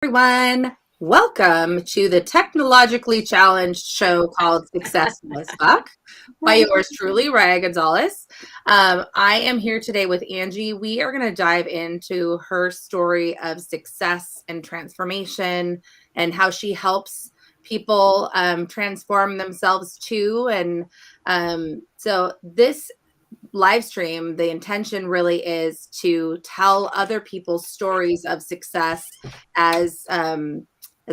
Everyone. Welcome to the technologically challenged show called Successful as Fuck by yours truly, Riah Gonzalez. I am here today with Angie. We are going to dive into her story of success and transformation and how she helps people transform themselves too. And so this live stream, the intention really is to tell other people's stories of success as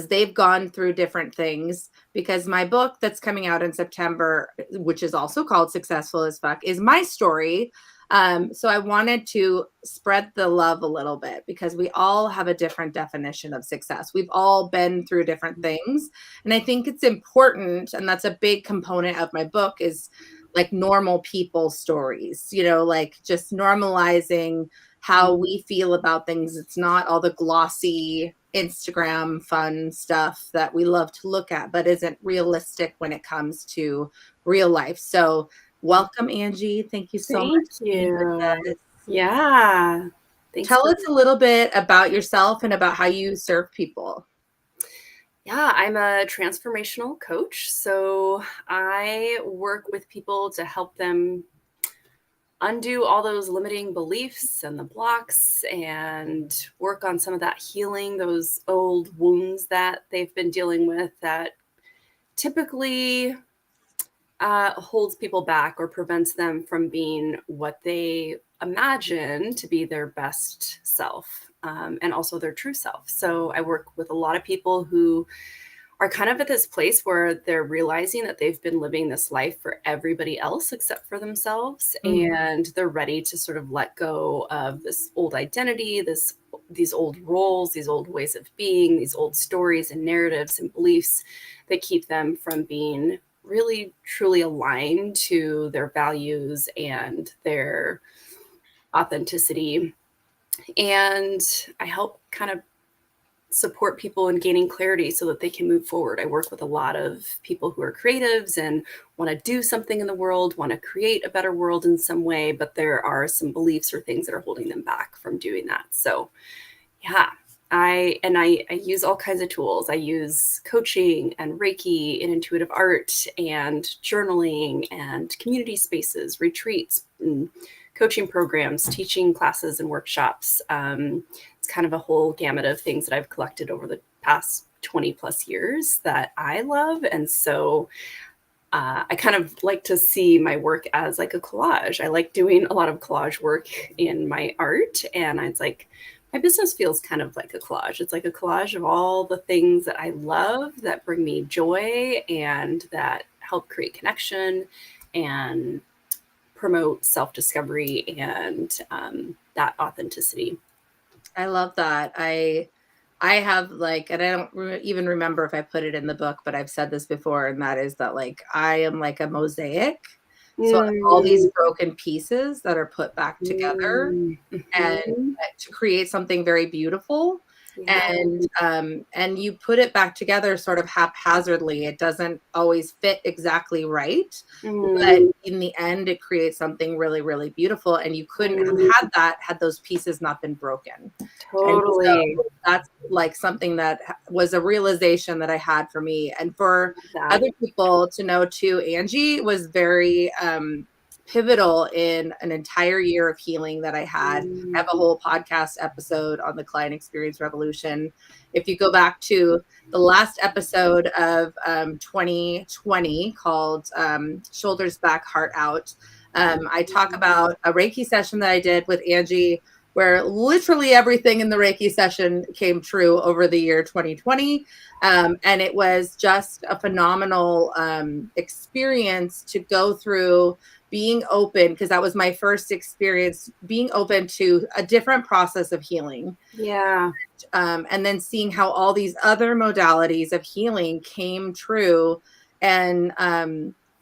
they've gone through different things, because my book that's coming out in September, which is also called Successful as Fuck, is my story. So I wanted to spread the love a little bit because we all have a different definition of success. We've all been through different things. And I think it's important, and that's a big component of my book, is like normal people stories, like just normalizing how we feel about things. It's not all the glossy Instagram fun stuff that we love to look at, but isn't realistic when it comes to real life. So welcome, Angie. Thank you so much. Thank you. Yeah. Tell us a little bit about yourself and about how you serve people. Yeah, I'm a transformational coach. So I work with people to help them undo all those limiting beliefs and the blocks and work on some of that healing, those old wounds that they've been dealing with that typically holds people back or prevents them from being what they imagine to be their best self, and also their true self. So I work with a lot of people who are kind of at this place where they're realizing that they've been living this life for everybody else except for themselves. And they're ready to sort of let go of this old identity, these old roles, these old ways of being, these old stories and narratives and beliefs that keep them from being really truly aligned to their values and their authenticity. And I help kind of support people in gaining clarity so that they can move forward. I work with a lot of people who are creatives and want to do something in the world, want to create a better world in some way, but there are some beliefs or things that are holding them back from doing that. So yeah, I use all kinds of tools. I use coaching and Reiki and intuitive art and journaling and community spaces, retreats, and coaching programs, teaching classes and workshops. It's kind of a whole gamut of things that I've collected over the past 20 plus years that I love. And so I kind of like to see my work as like a collage. I like doing a lot of collage work in my art. And it's like, my business feels kind of like a collage. It's like a collage of all the things that I love that bring me joy and that help create connection and promote self-discovery and that authenticity. I love that. I have like, and I don't even remember if I put it in the book, but I've said this before, and that is that like I am like a mosaic. So all these broken pieces that are put back together and to create something very beautiful. And you put it back together sort of haphazardly. It doesn't always fit exactly right, but in the end, it creates something really, really beautiful. And you couldn't have had that had those pieces not been broken. Totally. So that's like something that was a realization that I had for me, and for other people to know too. Angie was very pivotal in an entire year of healing that I had. I have a whole podcast episode on the client experience revolution. If you go back to the last episode of 2020 called Shoulders Back, Heart Out, I talk about a Reiki session that I did with Angie where literally everything in the Reiki session came true over the year 2020. And it was just a phenomenal experience to go through, being open, because that was my first experience, being open to a different process of healing. Yeah. And then seeing how all these other modalities of healing came true. And,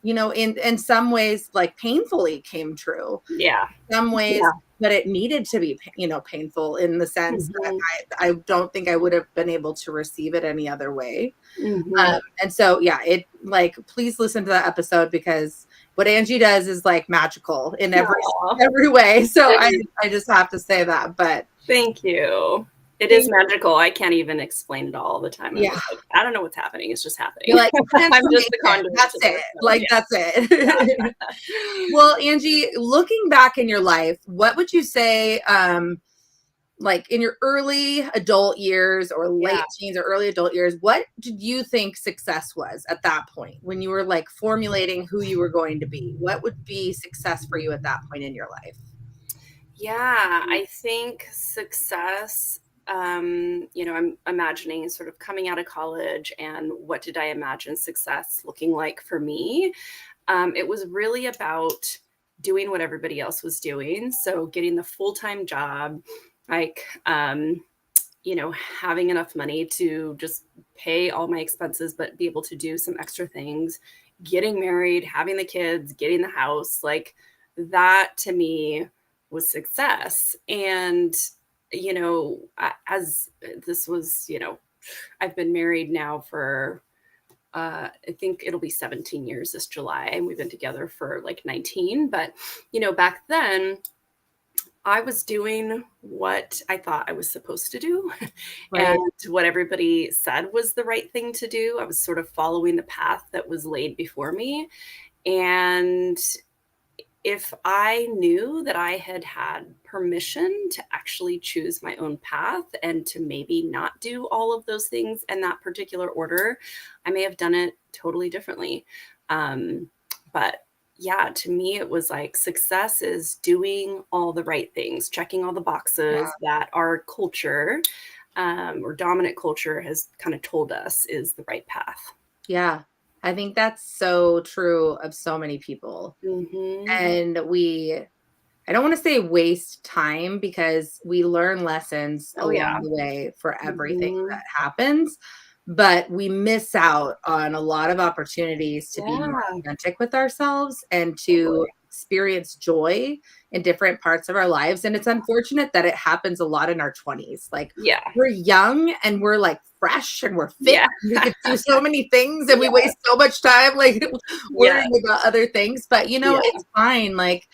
in some ways, like painfully came true. Yeah. Some ways, but it needed to be, painful in the sense that I don't think I would have been able to receive it any other way. And so, please listen to that episode, because what Angie does is like magical in every way. So I just have to say that. But thank you. It is magical. I can't even explain it all the time. I'm Yeah. just like, I don't know what's happening. It's just happening. You're like, I'm just the transformation. conduit That's to it. this. So, Like, yeah. that's it. Well, Angie, looking back in your life, what would you say, like in your early adult years or late teens or early adult years, what did you think success was at that point when you were like formulating who you were going to be? What would be success for you at that point in your life? Yeah, I think success, I'm imagining sort of coming out of college and what did I imagine success looking like for me? It was really about doing what everybody else was doing. So getting the full-time job, like, having enough money to just pay all my expenses, but be able to do some extra things, getting married, having the kids, getting the house, like that to me was success. And, as this was, I've been married now for, I think it'll be 17 years this July, and we've been together for like 19. But, back then, I was doing what I thought I was supposed to do Right. and what everybody said was the right thing to do. I was sort of following the path that was laid before me. And if I knew that I had had permission to actually choose my own path and to maybe not do all of those things in that particular order, I may have done it totally differently. But yeah, to me, it was like success is doing all the right things, checking all the Yeah. boxes that our culture or dominant culture has kind of told us is the right path. Yeah. I think that's so true of so many people. Hmm. And I don't want to say waste time because we learn lessons Oh, along yeah. the way for everything Hmm. that happens, but we miss out on a lot of opportunities to be more Yeah, authentic with ourselves and to totally. experience joy in different parts of our lives. And it's unfortunate that it happens a lot in our 20s. Like Yeah. we're young and we're like fresh and we're fit. Yeah. We could do so many things and we Yeah. waste so much time like Yeah. worrying about other things. But Yeah. it's fine. Like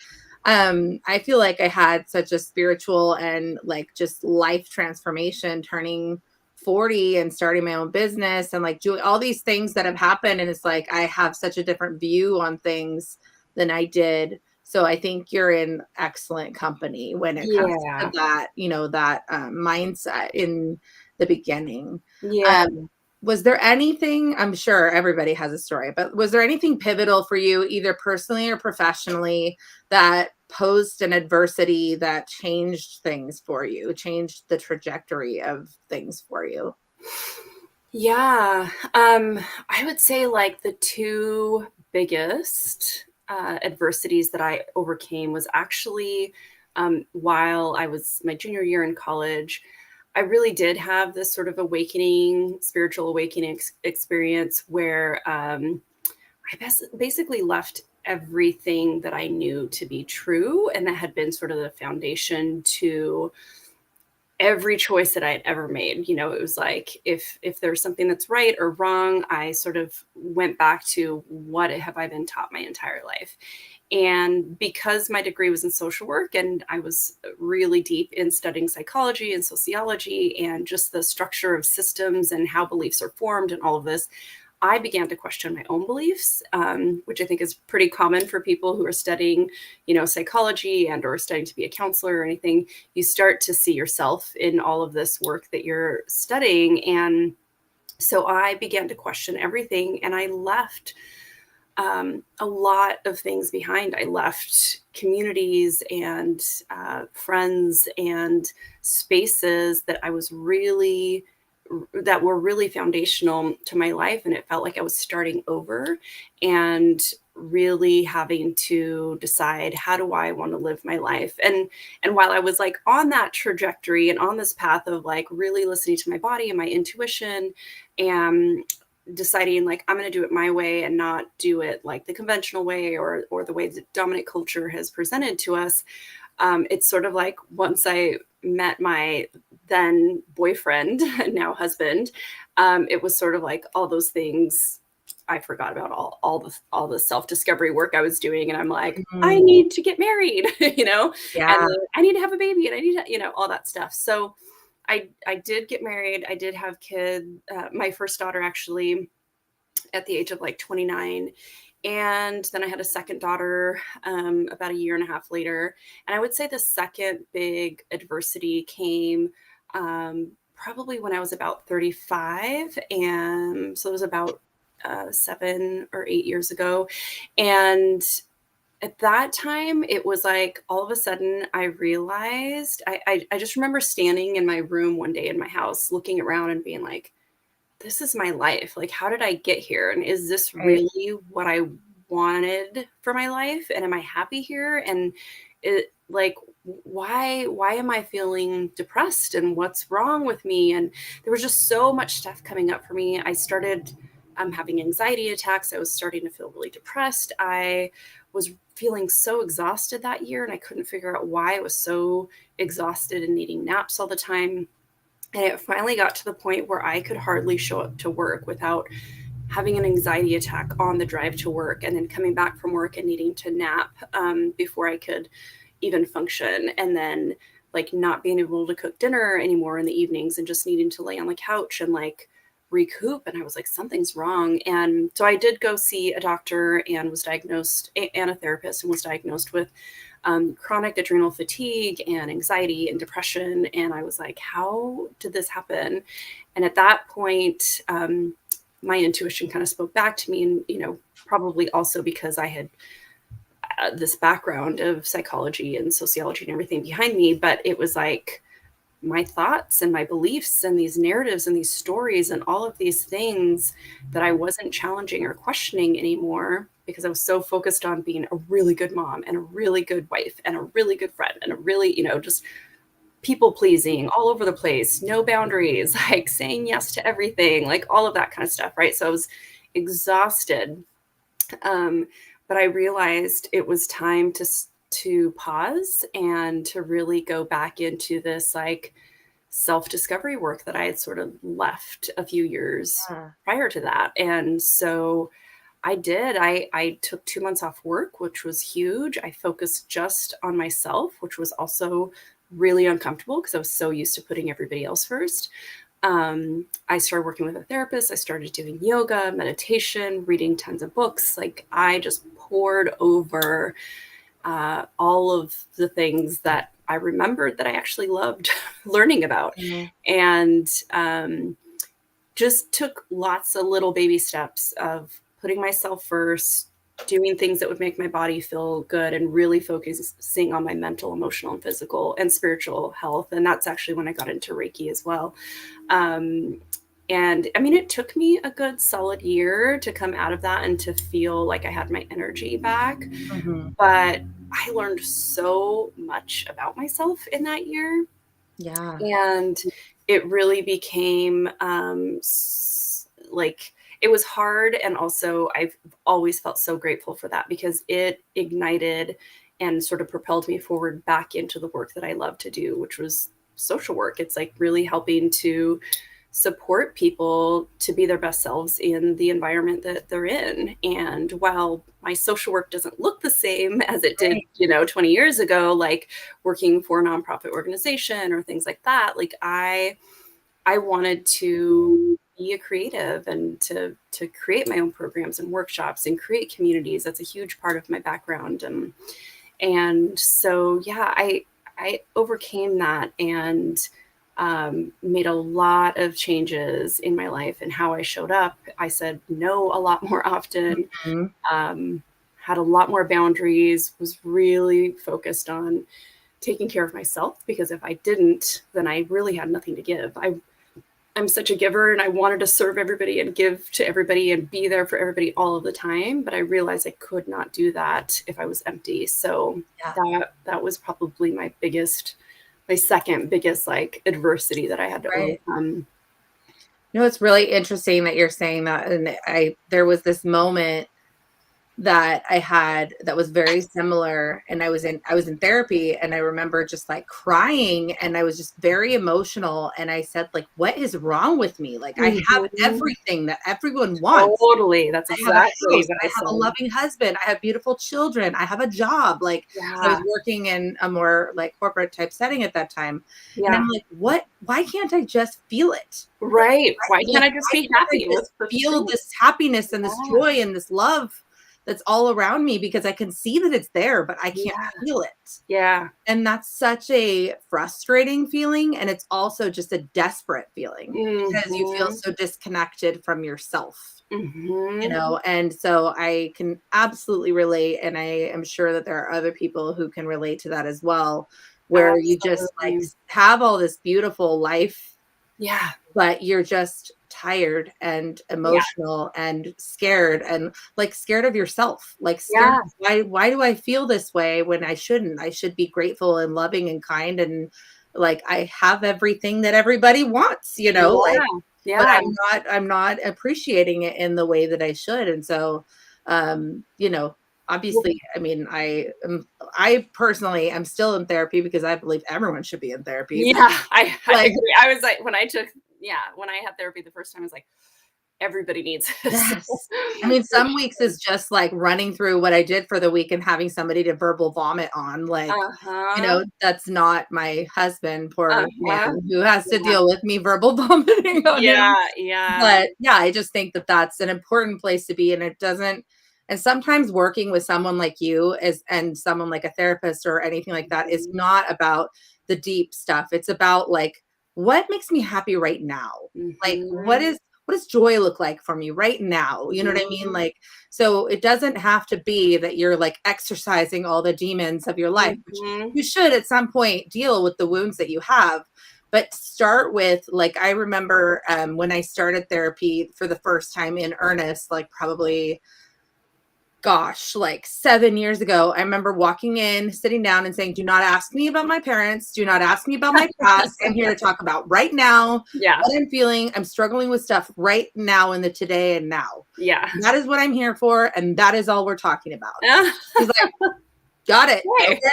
I feel like I had such a spiritual and like just life transformation turning 40 and starting my own business and like doing all these things that have happened. And it's like I have such a different view on things than I did. So I think you're in excellent company when it comes to Yeah. that, that mindset in the beginning. Yeah. Um, was there anything, I'm sure everybody has a story, but was there anything pivotal for you, either personally or professionally, that posed an adversity that changed things for you, changed the trajectory of things for you? Yeah. I would say like the two biggest adversities that I overcame was actually while I was my junior year in college. I really did have this sort of awakening, spiritual awakening experience where basically left everything that I knew to be true and that had been sort of the foundation to every choice that I had ever made. It was like if there's something that's right or wrong, I sort of went back to what have I been taught my entire life. And because my degree was in social work and I was really deep in studying psychology and sociology and just the structure of systems and how beliefs are formed and all of this, I began to question my own beliefs, which I think is pretty common for people who are studying, psychology and or studying to be a counselor or anything. You start to see yourself in all of this work that you're studying. And so I began to question everything and I left a lot of things behind. I left communities and friends and spaces that were really foundational to my life, and it felt like I was starting over and really having to decide, how do I want to live my life? And while I was like on that trajectory and on this path of like really listening to my body and my intuition and deciding like I'm going to do it my way and not do it like the conventional way or the way that dominant culture has presented to us, it's sort of like once I met my then boyfriend, now husband, it was sort of like all those things I forgot about, all the self-discovery work I was doing. And I'm like, I Mhm. need to get married, and Yeah. I need to have a baby and I need to, all that stuff. So I did get married. I did have kids. My first daughter actually at the age of like 29. And then I had a second daughter about a year and a half later. And I would say the second big adversity came probably when I was about 35. And so it was about 7 or 8 years ago. And at that time, it was like all of a sudden I realized I just remember standing in my room one day in my house, looking around and being like, this is my life. Like, how did I get here? And is this Right. really what I wanted for my life? And am I happy here? And it like, why am I feeling depressed? And what's wrong with me? And there was just so much stuff coming up for me. I started having anxiety attacks. I was starting to feel really depressed. I was feeling so exhausted that year, and I couldn't figure out why I was so exhausted and needing naps all the time. And it finally got to the point where I could hardly show up to work without having an anxiety attack on the drive to work, and then coming back from work and needing to nap before I could even function. And then like not being able to cook dinner anymore in the evenings and just needing to lay on the couch and like recoup. And I was like, something's wrong. And so I did go see a doctor and was diagnosed, and a therapist, and was diagnosed with chronic adrenal fatigue and anxiety and depression. And I was like, how did this happen? And at that point, my intuition kind of spoke back to me. And, probably also because I had this background of psychology and sociology and everything behind me, but it was like my thoughts and my beliefs and these narratives and these stories and all of these things that I wasn't challenging or questioning anymore, because I was so focused on being a really good mom and a really good wife and a really good friend and a really, just people pleasing all over the place, no boundaries, like saying yes to everything, like all of that kind of stuff. Right. So I was exhausted. But I realized it was time to pause and to really go back into this like self-discovery work that I had sort of left a few years Yeah. prior to that. And so I did. I took 2 months off work, which was huge. I focused just on myself, which was also really uncomfortable because I was so used to putting everybody else first. I started working with a therapist. I started doing yoga, meditation, reading tons of books. Like I just poured over all of the things that I remembered that I actually loved learning about. Mhm. And just took lots of little baby steps of putting myself first, doing things that would make my body feel good, and really focusing on my mental, emotional, and physical and spiritual health. And that's actually when I got into Reiki as well. Um, and I mean, it took me a good solid year to come out of that and to feel like I had my energy back. Mhm. But I learned so much about myself in that year. Yeah. And it really became like it was hard. And also, I've always felt so grateful for that, because it ignited and sort of propelled me forward back into the work that I love to do, which was social work. It's like really helping to support people to be their best selves in the environment that they're in. And while my social work doesn't look the same as it did, Right. 20 years ago, like working for a nonprofit organization or things like that, like I wanted to be a creative and to create my own programs and workshops and create communities. That's a huge part of my background. And so, yeah, I overcame that and made a lot of changes in my life and how I showed up. I said no a lot more often, Mhm. um, had a lot more boundaries, was really focused on taking care of myself, because if I didn't, then I really had nothing to give. I'm such a giver, and I wanted to serve everybody and give to everybody and be there for everybody all of the time. But I realized I could not do that if I was empty. So Yeah. that was probably my second biggest like adversity that I had to Right. overcome. It's really interesting that you're saying that. And there was this moment that I had that was very similar. And I was in therapy, and I remember just like crying, and I was just very emotional. And I said, like, what is wrong with me? Like, I have Mhm. everything that everyone wants. Totally. That's I have a exactly house, what I I have a said. loving husband, I have beautiful children, I have a job. Like, I was Yeah. working in a more like corporate type setting at that time. And I'm Yeah. like, what, why can't I just feel it? Like, Right. Why can't I just why be can't I happy just with feel perfection? this happiness and this Yeah. joy and this love that's all around me, because I can see that it's there, but I can't Yeah. feel it. Yeah. And that's such a frustrating feeling. And it's also just a desperate feeling because you feel Mhm. so disconnected from yourself. Mhm. And so I can absolutely relate, and I am sure that there are other people who can relate to that as well, where you just like Absolutely. have all this beautiful life, Yeah. but you're just tired and Yeah. emotional and scared, and like scared of yourself, like scared, Yeah. why do I feel this way when I shouldn't? I should be grateful and loving and kind, and like I have everything that everybody wants, like, Yeah. but Yeah. I'm not appreciating it in the way that I should. And so, Well, obviously, I mean, I personally am still in therapy because I believe everyone should be in therapy. yeah, I Like, agree. I was like when I took yeah, when I had therapy the first time, I was like, everybody needs this. yes. I mean, For some weeks is just like running through what I did for the week and having somebody to verbal vomit on. Like, Uh-huh. that's not my husband, poor man, Uh-huh. who has to Yeah. deal with me verbal vomiting on him. Yeah, yeah. But yeah, I just think that that's an important place to be. And it doesn't, and sometimes working with someone like you is, and someone like a therapist or anything like that, is Mhm. not about the deep stuff. It's about like, what makes me happy right now? Like, Mhm. what does joy look like for me right now? You know what I mean? Mhm. Like, so it doesn't have to be that you're like exercising all the demons of your life, which Mhm. you should at some point deal with the wounds that you have. But start with, like, I remember when I started therapy for the first time in earnest, like probably, gosh, like 7 years ago. I remember walking in, sitting down, and saying, do not ask me about my parents. Do not ask me about my past. I'm here to talk about right now, Yeah. what I'm feeling. I'm struggling with stuff right now in the today and now. Yeah. That is what I'm here for. And that is all we're talking about. He's like, got it.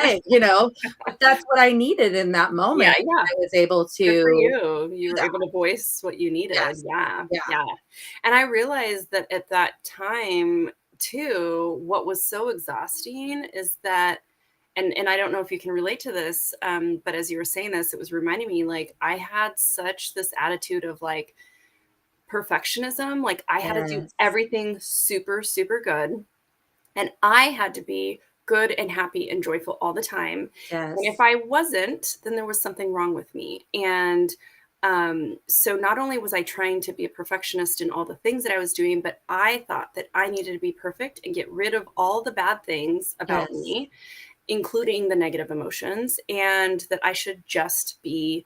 Hey. Okay. But that's what I needed in that Yeah, moment. yeah. I was able to Good for do you. You were that. able to voice what you needed. Yes. Yeah, Yeah. yeah. And I realized that at that time too, what was so exhausting is that and I don't know if you can relate to this, but as you were saying this, it was reminding me like I had such this attitude of like perfectionism. Like I had to do Yes. everything super, super good. And I had to be good and happy and joyful all the time. And if Yes. I wasn't, then there was something wrong with me. And so not only was I trying to be a perfectionist in all the things that I was doing, but I thought that I needed to be perfect and get rid of all the bad things about Yes. me, including the negative emotions, and that I should just be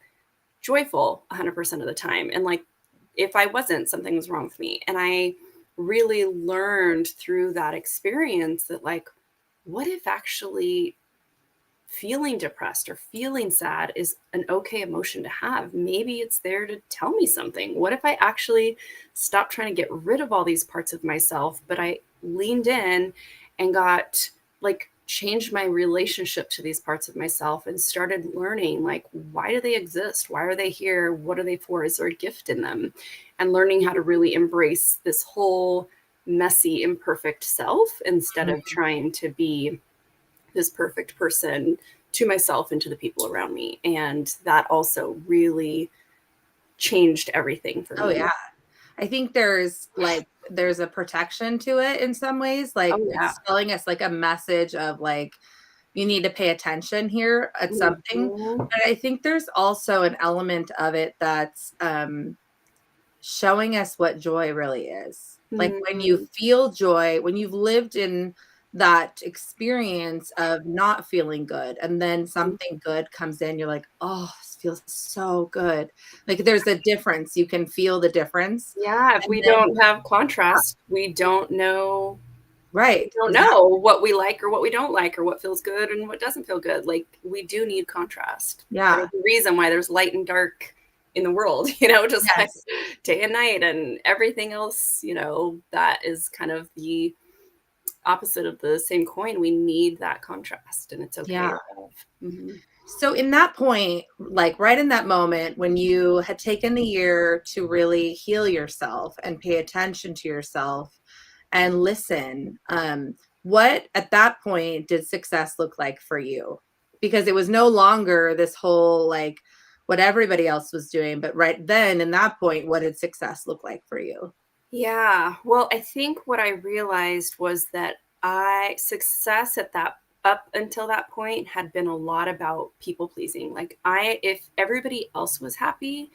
joyful 100% of the time. And like, if I wasn't, something was wrong with me. And I really learned through that experience that, like, what if actually feeling depressed or feeling sad is an okay emotion to have? Maybe it's there to tell me something. What if I actually stopped trying to get rid of all these parts of myself, but I leaned in and got like changed my relationship to these parts of myself and started learning like why do they exist? Why are they here? What are they for? Is there a gift in them? And learning how to really embrace this whole messy, imperfect self instead of Mhm. trying to be this perfect person to myself and to the people around me. And that also really changed everything for Oh, me. yeah. I think there's a protection to it in some ways, like, Oh, yeah. it's telling us, like, a message of, like, you need to pay attention here at something, Mhm. but I think there's also an element of it that's, showing us what joy really is. Like, when you Mhm. feel joy, when you've lived in that experience of not feeling good, and then something good comes in, you're like, "Oh, this feels so good." Like, there's a difference, you can feel the difference, Yeah, if and we then don't have contrast, we right, don't know exactly. what we like or what we don't like or what feels good and what doesn't feel good. Like we do need contrast. Yeah, There's a reason why there's light and dark in the world, just like yes. day and night and everything else, that is kind of the opposite of the same coin. We need that contrast, and it's okay Yeah. to have. Mm-hmm. So in that point, like right in that moment when you had taken the year to really heal yourself and pay attention to yourself and listen, what at that point did success look like for you? Because it was no longer this whole like what everybody else was doing, but right then in that point, what did success look like for you? Yeah. Well, I think what I realized was that success at that up until that point had been a lot about people pleasing. Like if everybody else was happy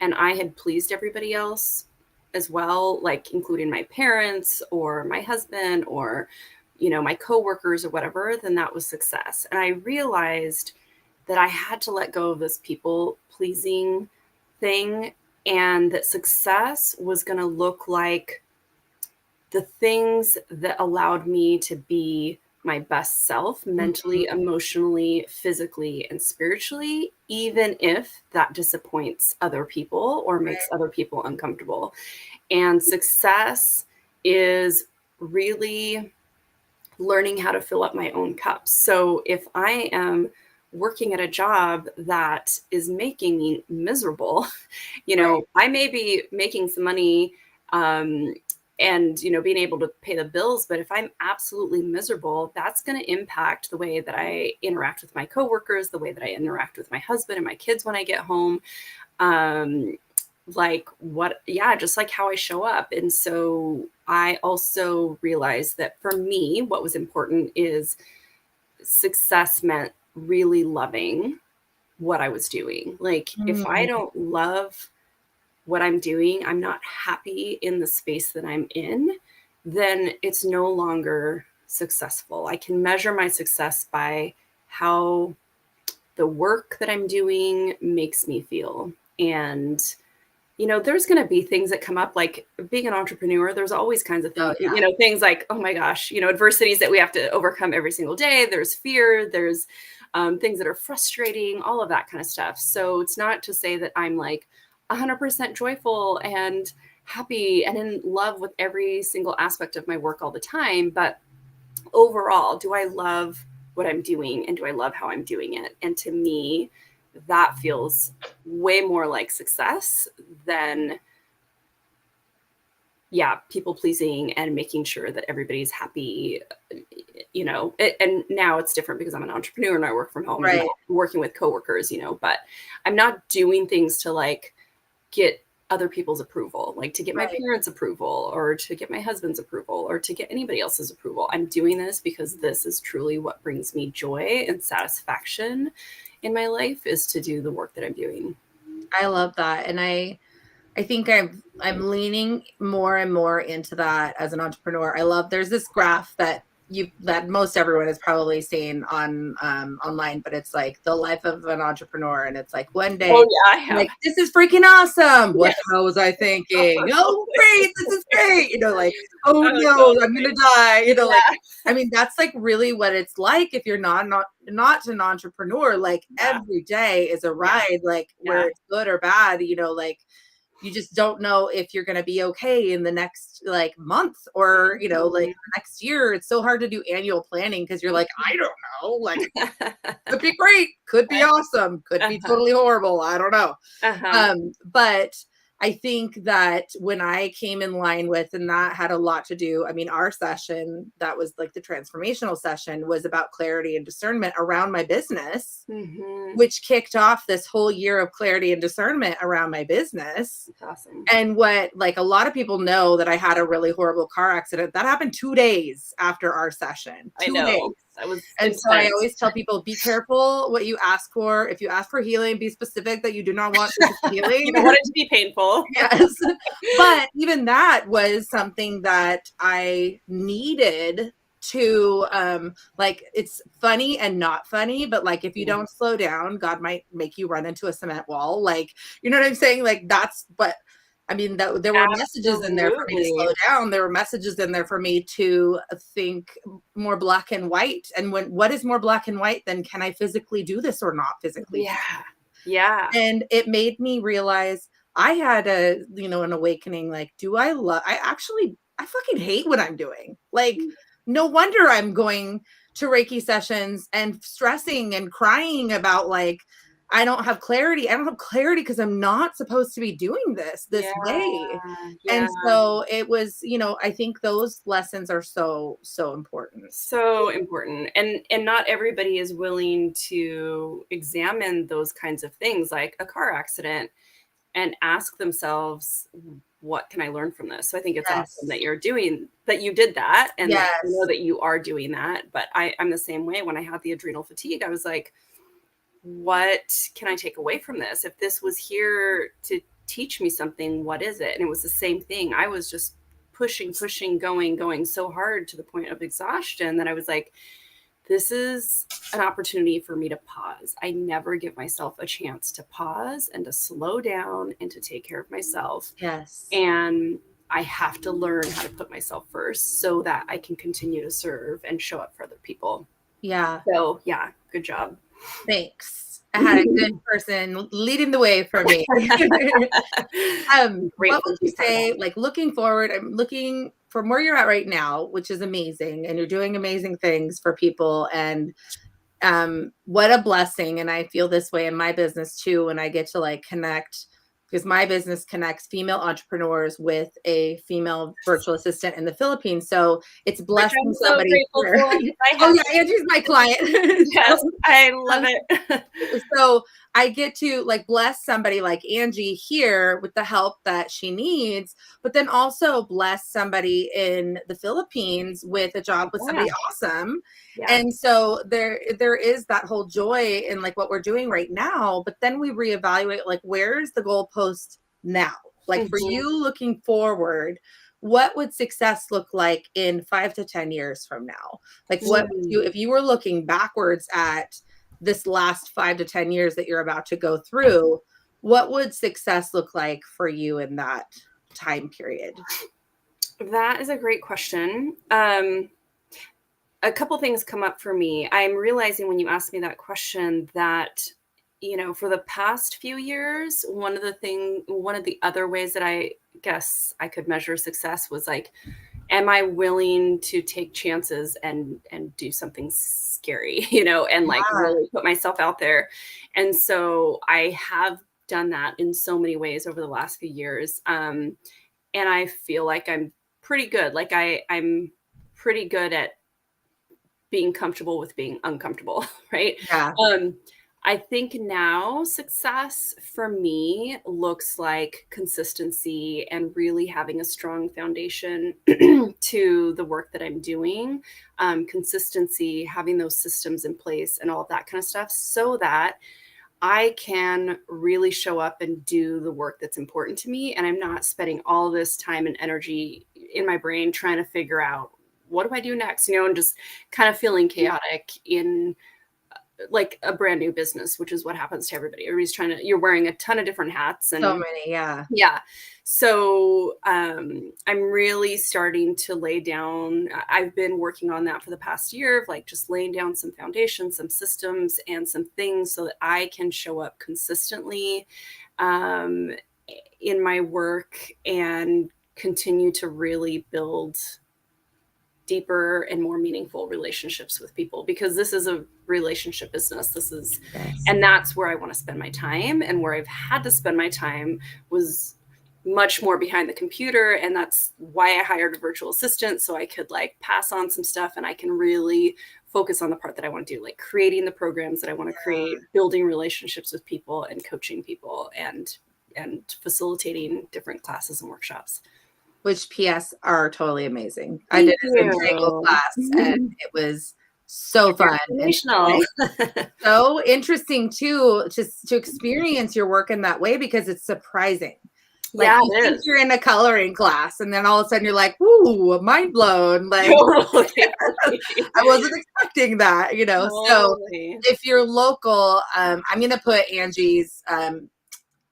and I had pleased everybody else as well, like including my parents or my husband or, my coworkers or whatever, then that was success. And I realized that I had to let go of this people pleasing thing, and that success was going to look like the things that allowed me to be my best self mentally, Mhm. emotionally, physically, and spiritually, even if that disappoints other people or makes Right. other people uncomfortable. And success is really learning how to fill up my own cup. So if I am working at a job that is making me miserable, Right. I may be making some money, um, and being able to pay the bills, but if I'm absolutely miserable, that's going to impact the way that I interact with my coworkers, the way that I interact with my husband and my kids when I get home. Um, like what yeah just like how I show up. And so I also realized that for me what was important is success meant really loving what I was doing. Like if I Mm. don't love what I'm doing, I'm not happy in the space that I'm in, then it's no longer successful. I can measure my success by how the work that I'm doing makes me feel. And there's going to be things that come up, like being an entrepreneur. There's always kinds of Oh things, yeah. things like, oh my gosh, adversities that we have to overcome every single day. There's fear, there's things that are frustrating, all of that kind of stuff. So it's not to say that I'm like 100% joyful and happy and in love with every single aspect of my work all the time. But overall, do I love what I'm doing and do I love how I'm doing it? And to me, that feels way more like success than, yeah, people pleasing and making sure that everybody's happy. And now it's different because I'm an entrepreneur and I work from home and I'm Right. not working with coworkers, but I'm not doing things to like get other people's approval, like to get my Right. parents' approval or to get my husband's approval or to get anybody else's approval. I'm doing this because this is truly what brings me joy and satisfaction in my life, is to do the work that I'm doing. I love that. And I think I'm leaning more and more into that as an entrepreneur. I love there's this graph that most everyone has probably seen on online, but it's like the life of an entrepreneur, and it's like one Oh day yeah, I have. like this is freaking awesome. What Yes. the hell was I thinking? Oh great, this is great. Like, oh Oh, no, I'm totally. gonna die. Like Yeah. I mean that's like really what it's like if you're not an entrepreneur. Like Yeah. every day is a Yeah. ride, like where Yeah. it's good or bad, like you just don't know if you're going to be okay in the next like month or like Mhm. the next year. It's so hard to do annual planning because you're like, I don't know, like could be great, could be awesome, could be Uh-huh. totally horrible, I don't know. Uh-huh. But I think that when I came in line with, and that had a lot to do, I mean, our session that was like the transformational session was about clarity and discernment around my business, Mhm. which kicked off this whole year of clarity and discernment around my business. That's awesome. And what like a lot of people know that I had a really horrible car accident that happened 2 days after our session. I 2 days. know. That was And so I intense. always tell people, be careful what you ask for. If you ask for healing, be specific that you do not want physical You healing. don't want it to be painful. Yes. But even that was something that I needed to like it's funny and not funny, but like if you Mhm. don't slow down, God might make you run into a cement wall. Like, you know what I'm saying? Like that's what I mean, that there were messages in there for me to slow Absolutely. down. There were messages in there for me to think more black and white. And when what is more black and white than can I physically do this or not physically do? Yeah. Yeah. And it made me realize I had an awakening, like, do I fucking hate what I'm doing. Like, no wonder I'm going to Reiki sessions and stressing and crying about like, I don't have clarity. I don't have clarity because I'm not supposed to be doing this Yeah, way. yeah. And so it was, I think those lessons are so, so important. So important. And not everybody is willing to examine those kinds of things like a car accident and ask themselves, what can I learn from this? So I think it's awesome Yes. that you did that, and that you know Yes. that you are doing that. But I'm the same way. When I had the adrenal fatigue, I was like, what can I take away from this? If this was here to teach me something, what is it? And it was the same thing. I was just pushing, going so hard to the point of exhaustion that I was like, this is an opportunity for me to pause. I never give myself a chance to pause and to slow down and to take care of myself. Yes. And I have to learn how to put myself first so that I can continue to serve and show up for other people. Yeah. So, yeah, good job. Thanks. I had a good person leading the way for me. What would you say, like looking forward, I'm looking from where you're at right now, which is amazing, and you're doing amazing things for people. And what a blessing. And I feel this way in my business too, when I get to like connect, because my business connects female entrepreneurs with a female virtual assistant in the Philippines. So it's Which I'm blessing so somebody grateful here. for. I Oh have yeah, Angie's my client. yes, So, I love um, it. so I get to like bless somebody like Angie here with the help that she needs, but then also bless somebody in the Philippines with a job with Yeah, somebody awesome. yeah. And so there is that whole joy in like what we're doing right now, but then we reevaluate like where's the goalpost now? Like for Mhm. you looking forward, what would success look like in 5 to 10 years from now? Like what would Mm. you, if you were looking backwards at this last 5 to 10 years that you're about to go through, what would success look like for you in that time period? That is a great question. A couple things come up for me. I'm realizing when you asked me that question that, for the past few years, one of the other ways that I guess I could measure success was like, am I willing to take chances and do something scary, and like Yeah. really put myself out there. And so I have done that in so many ways over the last few years. And I feel like I'm pretty good. Like I'm pretty good at being comfortable with being uncomfortable, right? Yeah. Um, I think now success for me looks like consistency and really having a strong foundation to the work that I'm doing. Consistency, having those systems in place and all of that kind of stuff so that I can really show up and do the work that's important to me. And I'm not spending all this time and energy in my brain trying to figure out what do I do next, and just kind of feeling chaotic in like a brand new business, which is what happens to everybody. Everybody's you're wearing a ton of different hats So and many. Yeah. yeah. So I'm really starting to lay down. I've been working on that for the past year of like just laying down some foundations, some systems, and some things so that I can show up consistently um, in my work and continue to really build deeper and more meaningful relationships with people, because this is a relationship business. Yes. And that's where I want to spend my time, and where I've had to spend my time was much more behind the computer. And that's why I hired a virtual assistant, so I could like pass on some stuff and I can really focus on the part that I want to do, like creating the programs that I want to create, building relationships with people and coaching people and facilitating different classes and workshops. Which PS are totally amazing. I Thank did a Zentangle you. class and it was so fun and Transformational. so interesting too, just to experience your work in that way, because it's surprising. Like Yeah, you it think is. you're in a coloring class and then all of a sudden you're like, "Ooh, mind blown." Like Totally. I wasn't expecting that, So Totally. if you're local, I'm going to put Angie's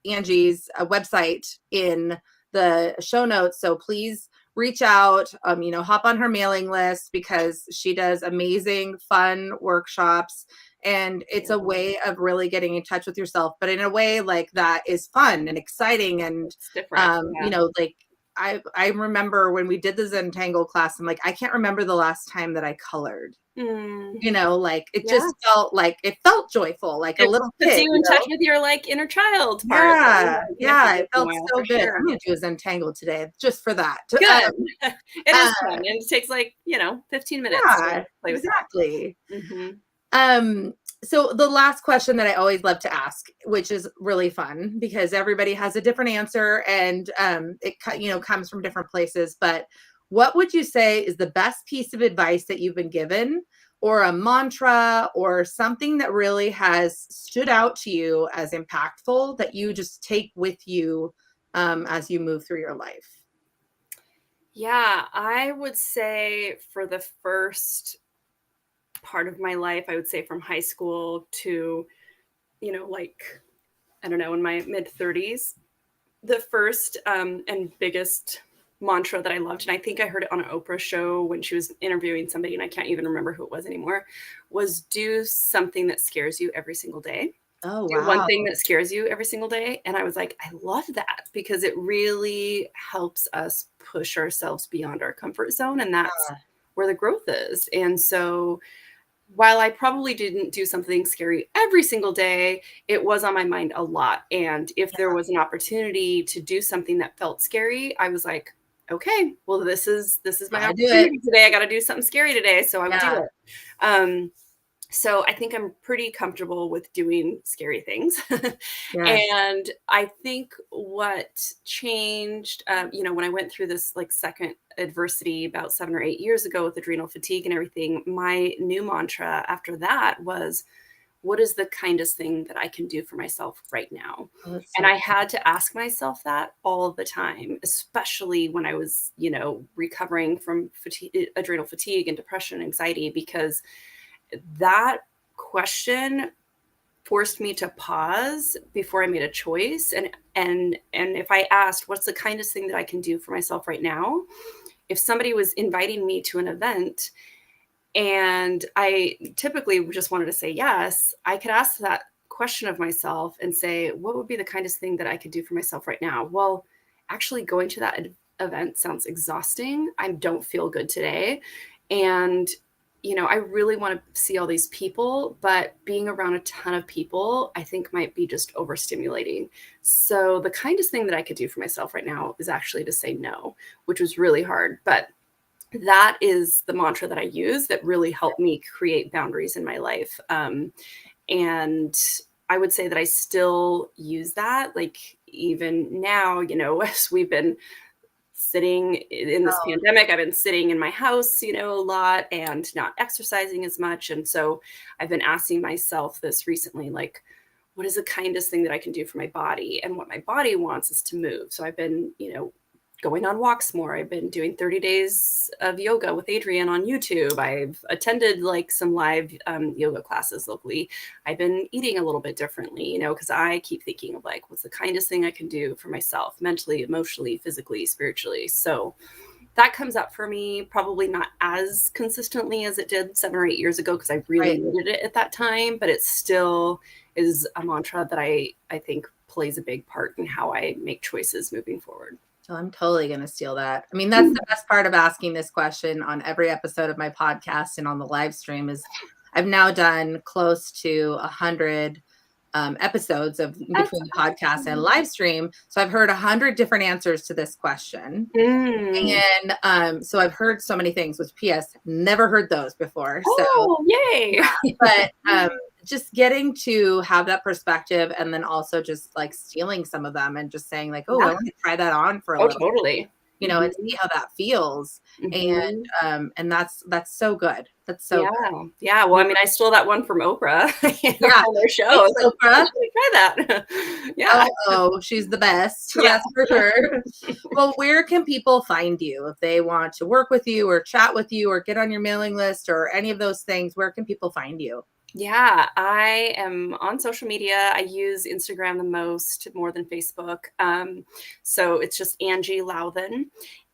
website in the show notes. So please reach out, hop on her mailing list, because she does amazing, fun workshops. And it's a way of really getting in touch with yourself, but in a way like that is fun and exciting. And, It's different. Yeah. like I remember when we did the Zentangle class, I'm like, I can't remember the last time that I colored. Mm. You know, like it Yeah. just felt like it felt joyful, like a It little puts kid, you you in touch know? with your, like, inner child part that you Yeah, haven't connected yeah, it with in a felt while, so for good. sure. I'm gonna do a Zentangle today just for that. Good. It Uh, is fun, and it takes, like, 15 minutes to yeah, play with that. exactly. Mhm. Um, so the last question that I always love to ask, which is really fun because everybody has a different answer and comes from different places, but what would you say is the best piece of advice that you've been given or a mantra or something that really has stood out to you as impactful that you just take with you as you move through your life? Yeah, I would say for the first part of my life, I would say from high school to, like, I don't know, in my mid-30s, the first, and biggest mantra that I loved, and I think I heard it on an Oprah show when she was interviewing somebody, and I can't even remember who it was anymore, was do something that scares you every single day. Oh, Do one wow. thing that scares you every single day. And I was like, I love that because it really helps us push ourselves beyond our comfort zone. And that's where the growth is. And so while I probably didn't do something scary every single day, it was on my mind a lot. And if there was an opportunity to do something that felt scary, I was like, okay, well, this is my Gotta do it. opportunity today. I got to do something scary today. So I would do Yeah. it. So I think I'm pretty comfortable with doing scary things. Yes. And I think what changed, when I went through this like second adversity about 7 or 8 years ago with adrenal fatigue and everything, my new mantra after that was, what is the kindest thing that I can do for myself right now? Oh, that's And so I had to ask myself that all the time, especially when I was, recovering from adrenal fatigue and depression and anxiety, because that question forced me to pause before I made a choice. And if I asked, what's the kindest thing that I can do for myself right now? If somebody was inviting me to an event and I typically just wanted to say yes, I could ask that question of myself and say, what would be the kindest thing that I could do for myself right now? Well, actually going to that event sounds exhausting. I don't feel good today. And I really want to see all these people, but being around a ton of people, I think might be just overstimulating. So the kindest thing that I could do for myself right now is actually to say no, which was really hard. But that is the mantra that I use that really helped me create boundaries in my life. And I would say that I still use that, like even now, as we've been sitting in this Oh, pandemic, I've been sitting in my house, a lot and not exercising as much. And so I've been asking myself this recently, like, what is the kindest thing that I can do for my body? And what my body wants is to move. So I've been, going on walks more. I've been doing 30 days of yoga with Adrienne on YouTube. I've attended like some live yoga classes locally. I've been eating a little bit differently, because I keep thinking of like, what's the kindest thing I can do for myself mentally, emotionally, physically, spiritually. So that comes up for me probably not as consistently as it did 7 or 8 years ago because I really right. needed it at that time, but it still is a mantra that I think plays a big part in how I make choices moving forward. So I'm totally going to steal that. I mean, that's the best part of asking this question on every episode of my podcast and on the live stream is I've now done close to 100 episodes of That's between the podcast and awesome. live stream. So I've heard 100 different answers to this question. Mm. And so I've heard so many things, which PS never heard those before. So Oh, yay. but just getting to have that perspective and then also just like stealing some of them and just saying like, oh, Yeah. I want to try that on for a Oh, little, totally. and Mhm. see how that feels. Mhm. And that's so good. That's so Yeah. good. Yeah. Well, I mean, I stole that one from Oprah, Yeah. from their show. I Thanks, was like, I Oprah. should try that. Yeah. Oh, she's the best. Yeah. That's for sure. Well, where can people find you if they want to work with you or chat with you or get on your mailing list or any of those things? Where can people find you? Yeah, I am on social media. I use Instagram the most, more than Facebook. So it's just Angie Louthan.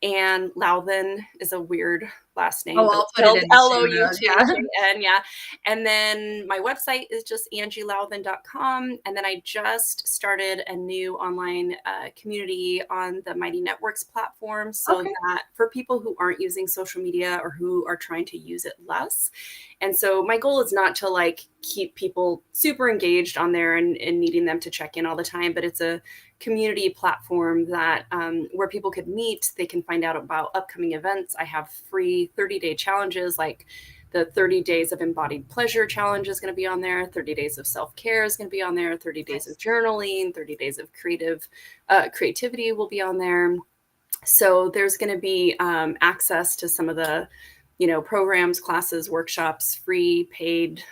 And Louthan is a weird last name, Oh, but I'll it's put it spelled in the show notes. Yeah. Louthan, yeah. And then my website is just angielouthan.com. And then I just started a new online community on the Mighty Networks platform, so Okay. that for people who aren't using social media or who are trying to use it less. And so my goal is not to like keep people super engaged on there and needing them to check in all the time, but it's a community platform that where people could meet. They can find out about upcoming events. I have free 30-day challenges, like the 30 days of embodied pleasure challenge is going to be on there. 30 days of self-care is going to be on there. 30 days of Nice. journaling, 30 days of creativity will be on there. So there's going to be access to some of the programs, classes, workshops, free, paid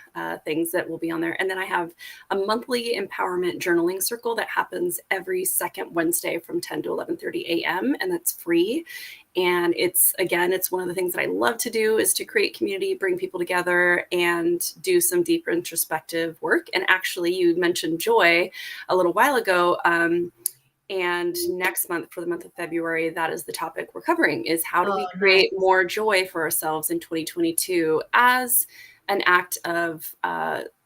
things that will be on there. And then I have a monthly empowerment journaling circle that happens every second Wednesday from 10 to 11:30 a.m. And that's free. And it's one of the things that I love to do is to create community, bring people together, and do some deeper introspective work. And actually, you mentioned joy a little while ago. And next month, for the month of February, that is the topic we're covering, is how do Oh, we nice. create more joy for ourselves in 2022 as an act of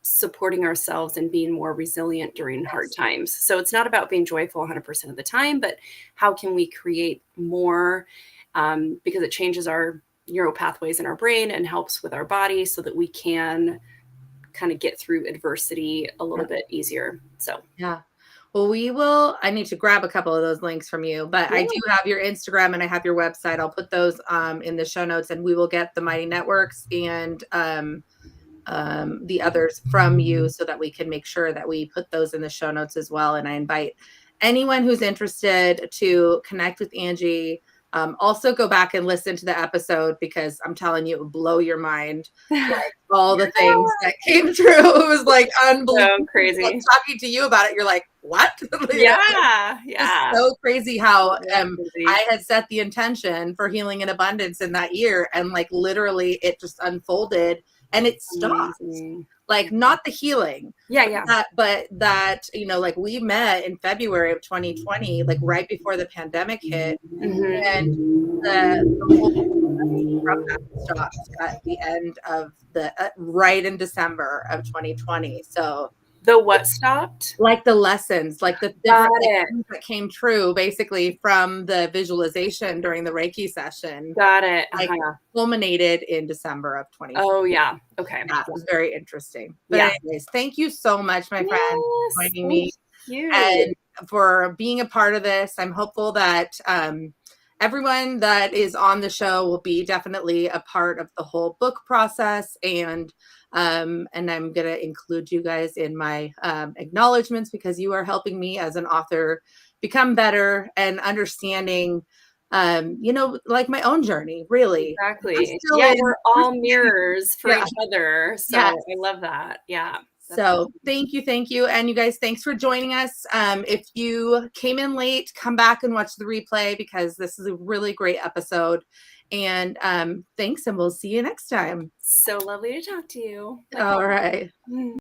supporting ourselves and being more resilient during hard Yes. times. So it's not about being joyful 100% of the time, but how can we create more, because it changes our neural pathways in our brain and helps with our body so that we can kind of get through adversity a little Yeah. bit easier. So Yeah. Well, I need to grab a couple of those links from you, but I do yeah. have your Instagram and I have your website. I'll put those in the show notes, and we will get the Mighty Networks and the others from you so that we can make sure that we put those in the show notes as well. And I invite anyone who's interested to connect with Angie. Also go back and listen to the episode, because I'm telling you, it will blow your mind. Like all the things that came true. It was like So unbelievable. Like, crazy. talking to you about it, you're like, what? Yeah, Just yeah. so crazy how Real crazy. I had set the intention for healing and abundance in that year, and like literally it just unfolded and it stopped. Amazing. Like, not the healing, Yeah, yeah. but that, like, we met in February of 2020, like right before the pandemic hit, and the whole from that stopped at the end of the right in December of 2020. So The what stopped? like the lessons, like the Got different, like, it. things that came true basically from the visualization during the Reiki session, Got it. like, Uh-huh. culminated in December of 2020. Oh, yeah. Okay. Yeah, it was very interesting. But Yeah. anyways, thank you so much, my friend, for Yes. joining Thank me you. and for being a part of this. I'm hopeful that everyone that is on the show will be definitely a part of the whole book process, and I'm gonna include you guys in my acknowledgments, because you are helping me as an author become better and understanding, like my own journey. Really, I'm Exactly. still Yeah, in. we're all mirrors for Yeah. each other. So Yes. I love that. Yeah. That's So awesome. thank you. And you guys, thanks for joining us. If you came in late, come back and watch the replay, because this is a really great episode. And thanks, and we'll see you next time. So lovely to talk to you. All right. Like